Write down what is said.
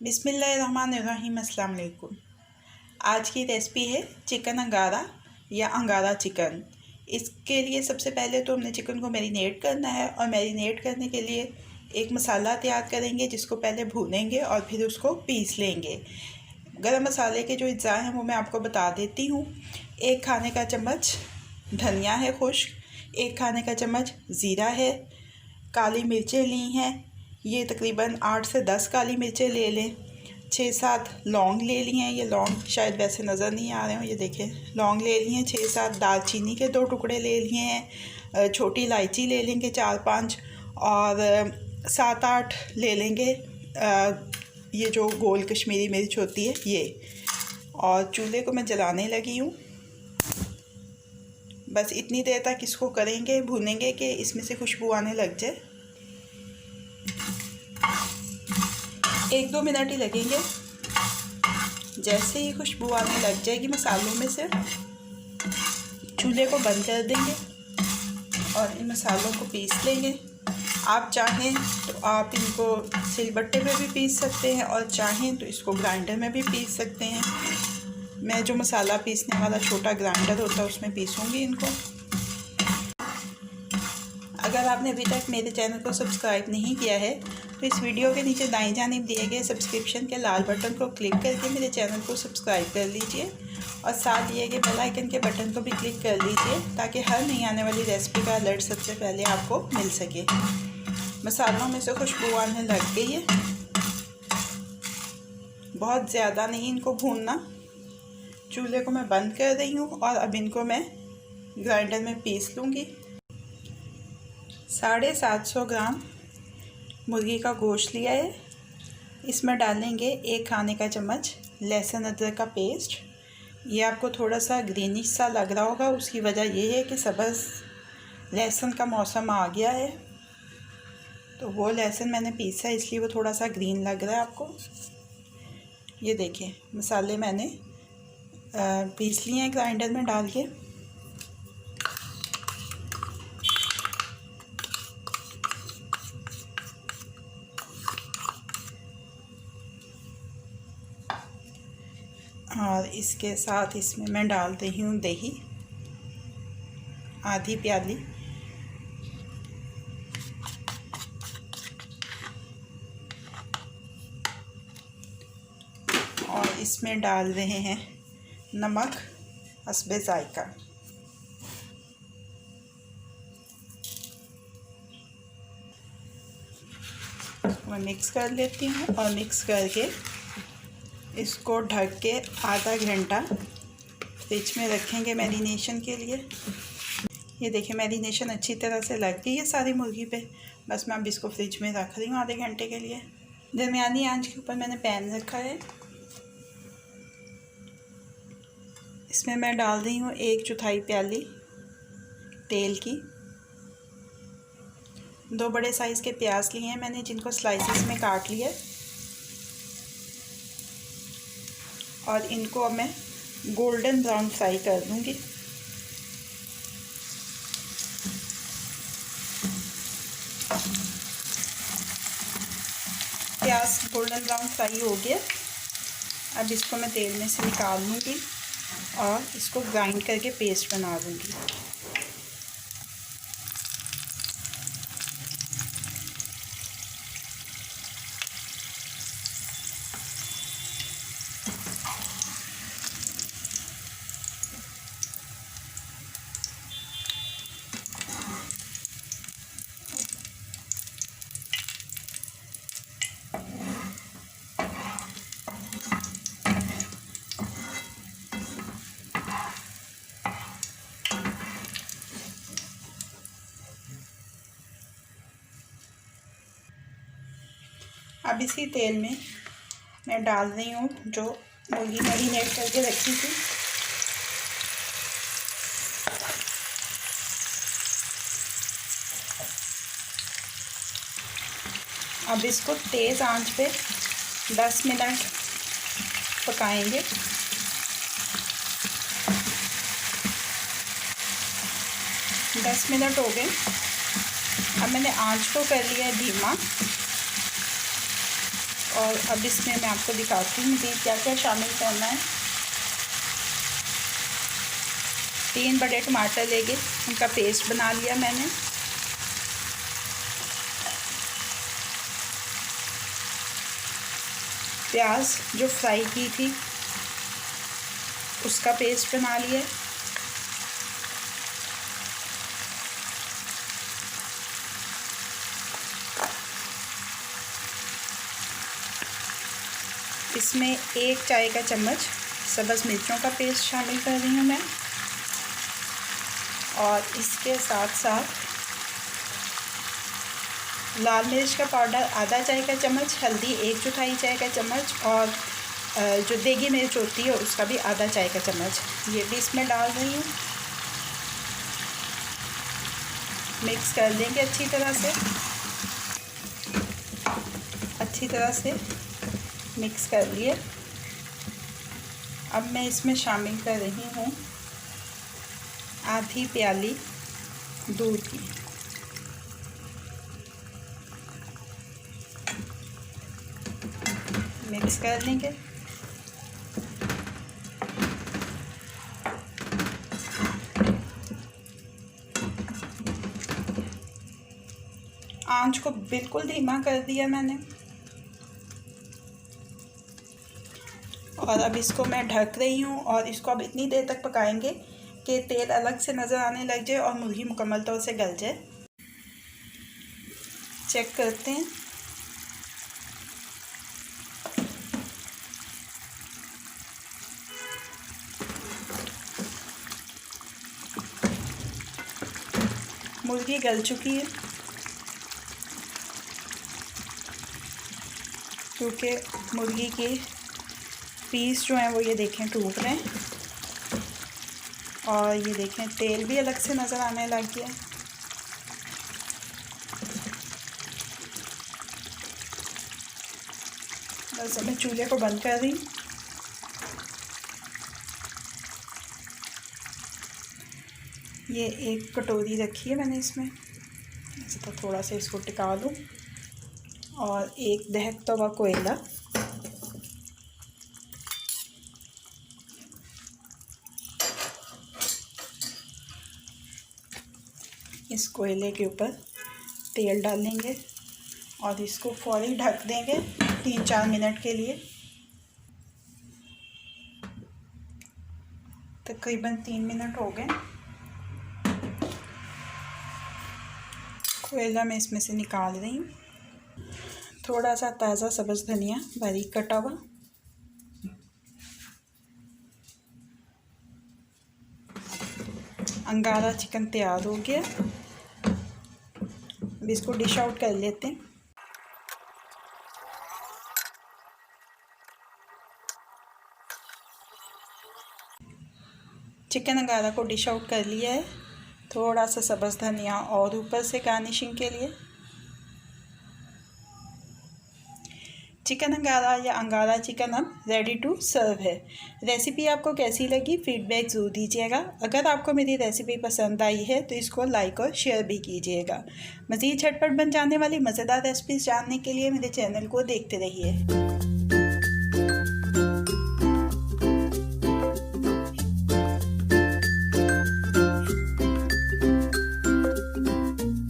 बिस्मिल्लाहिर्रहमानिर्रहीम। अस्सलाम वालेकुम। आज की रेसिपी है चिकन अंगारा या अंगारा चिकन। इसके लिए सबसे पहले तो हमने चिकन को मैरिनेट करना है और मैरिनेट करने के लिए एक मसाला तैयार करेंगे जिसको पहले भूनेंगे और फिर उसको पीस लेंगे। गरम मसाले के जो अज्जा हैं वो मैं आपको बता देती हूँ। 1 खाने का चम्मच धनिया है खुश्क, 1 खाने का चम्मच ज़ीरा है, काली मिर्चें ली हैं, ये तकरीबन 8 से 10 काली मिर्चें ले लें। 6-7 लौंग ले ली हैं, ये लौंग शायद वैसे नज़र नहीं आ रहे हो, ये देखें लौंग ले लिए हैं। 6-7 दालचीनी के 2 टुकड़े ले लिए हैं। छोटी इलायची ले लेंगे 4-5 और 7-8 ले लेंगे ये जो गोल कश्मीरी मिर्च होती है ये। और चूल्हे को मैं जलाने लगी हूँ। बस इतनी देर तक इसको करेंगे, भूनेंगे कि इसमें से खुशबू आने लग जाए। 1-2 मिनट ही लगेंगे। जैसे ही खुशबू आने लग जाएगी मसालों में से, चूल्हे को बंद कर देंगे और इन मसालों को पीस लेंगे। आप चाहें तो आप इनको सिलबट्टे पे भी पीस सकते हैं और चाहें तो इसको ग्राइंडर में भी पीस सकते हैं। मैं जो मसाला पीसने वाला छोटा ग्राइंडर होता है उसमें पीसूँगी इनको। अगर आपने अभी तक मेरे चैनल को सब्सक्राइब नहीं किया है तो इस वीडियो के नीचे दाईं जानिब दिए गए सब्सक्रिप्शन के लाल बटन को क्लिक करके मेरे चैनल को सब्सक्राइब कर लीजिए और साथ दिए गए बेल आइकन के बटन को भी क्लिक कर लीजिए ताकि हर नई आने वाली रेसिपी का अलर्ट सबसे पहले आपको मिल सके। मसालों में से खुशबू आने लग गई है। बहुत ज़्यादा नहीं इनको भूनना। चूल्हे को मैं बंद कर रही हूँ और अब इनको मैं ग्राइंडर में पीस लूँगी। 750 ग्राम मुर्गी का गोश्त लिया है। इसमें डालेंगे 1 खाने का चम्मच लहसुन अदरक का पेस्ट। ये आपको थोड़ा सा ग्रीनिश सा लग रहा होगा, उसकी वजह ये है कि सब्ज़ लहसुन का मौसम आ गया है तो वो लहसुन मैंने पीसा है इसलिए वो थोड़ा सा ग्रीन लग रहा है आपको। ये देखिए मसाले मैंने पीस लिए हैं ग्राइंडर में डाल के। और इसके साथ इसमें मैं डाल रही हूँ दही, आधी प्याली। और इसमें डाल रहे हैं नमक हस्बे जायका। मैं मिक्स कर लेती हूँ और मिक्स करके इसको ढक के आधा घंटा फ्रिज में रखेंगे मैरिनेशन के लिए। ये देखिए मैरिनेशन अच्छी तरह से लग गई है सारी मुर्गी पे। बस मैं अब इसको फ्रिज में रख रही हूँ आधे घंटे के लिए। दरमियानी आंच के ऊपर मैंने पैन रखा है। इसमें मैं डाल रही हूँ 1/4 प्याली तेल की। 2 बड़े साइज़ के प्याज लिए हैं मैंने जिनको स्लाइसिस में काट लिया और इनको अब मैं गोल्डन ब्राउन फ्राई कर दूँगी। प्याज गोल्डन ब्राउन फ्राई हो गया। अब इसको मैं तेल में से निकाल लूँगी और इसको ग्राइंड करके पेस्ट बना दूँगी। अब इसी तेल में मैं डाल रही हूँ जो मुर्गी मैरिनेट करके रखी थी। अब इसको तेज़ आंच पे 10 मिनट पकाएंगे। 10 मिनट हो गए। अब मैंने आंच को कर लिया है धीमा और अब इसमें मैं आपको दिखाती हूँ मज़ीद क्या क्या शामिल करना है। 3 बड़े टमाटर लेके उनका पेस्ट बना लिया मैंने। प्याज जो फ्राई की थी उसका पेस्ट बना लिया। इसमें 1 चाय का चम्मच सब्ज़ मिर्चों का पेस्ट शामिल कर रही हूँ मैं, और इसके साथ साथ लाल मिर्च का पाउडर आधा चाय का चम्मच, हल्दी 1/4 चाय का चम्मच, और जो देगी मिर्च होती है उसका भी आधा चाय का चम्मच, ये भी इसमें डाल रही हूँ। मिक्स कर लेंगे अच्छी तरह से मिक्स कर लिए। अब मैं इसमें शामिल कर रही हूँ आधी प्याली दूध की। मिक्स कर लेंगे। आंच को बिल्कुल धीमा कर दिया मैंने, और अब इसको मैं ढक रही हूँ और इसको अब इतनी देर तक पकाएंगे कि तेल अलग से नज़र आने लग जाए और मुर्गी मुकम्मल तौर से गल जाए। चेक करते हैं। मुर्गी गल चुकी है क्योंकि मुर्गी के पीस जो हैं वो ये देखें टूट रहे हैं, और ये देखें तेल भी अलग से नज़र आने लग गया। बस मैं चूल्हे को बंद कर रही हूँ। ये एक कटोरी रखी है मैंने इसमें, ऐसे तो थोड़ा सा इसको टिका लूँ, और एक दहकता हुआ कोयला इस कोयले के ऊपर तेल डालेंगे और इसको फौरी ढक देंगे 3-4 मिनट के लिए। तकरीबन 3 मिनट हो गए। कोयला मैं इसमें से निकाल रही हूँ। थोड़ा सा ताज़ा सब्ज़ धनिया बारीक कटा हुआ, अंगारा चिकन तैयार हो गया। अब इसको डिश आउट कर लेते हैं। चिकन अंगारा को डिश आउट कर लिया है। थोड़ा सा सब्ज़ धनिया और ऊपर से गार्निशिंग के लिए। चिकन अंगारा या अंगारा चिकन अब रेडी टू सर्व है। रेसिपी आपको कैसी लगी फीडबैक ज़रूर दीजिएगा। अगर आपको मेरी रेसिपी पसंद आई है तो इसको लाइक और शेयर भी कीजिएगा। मज़ीद झटपट बन जाने वाली मज़ेदार रेसिपीज़ जानने के लिए मेरे चैनल को देखते रहिए।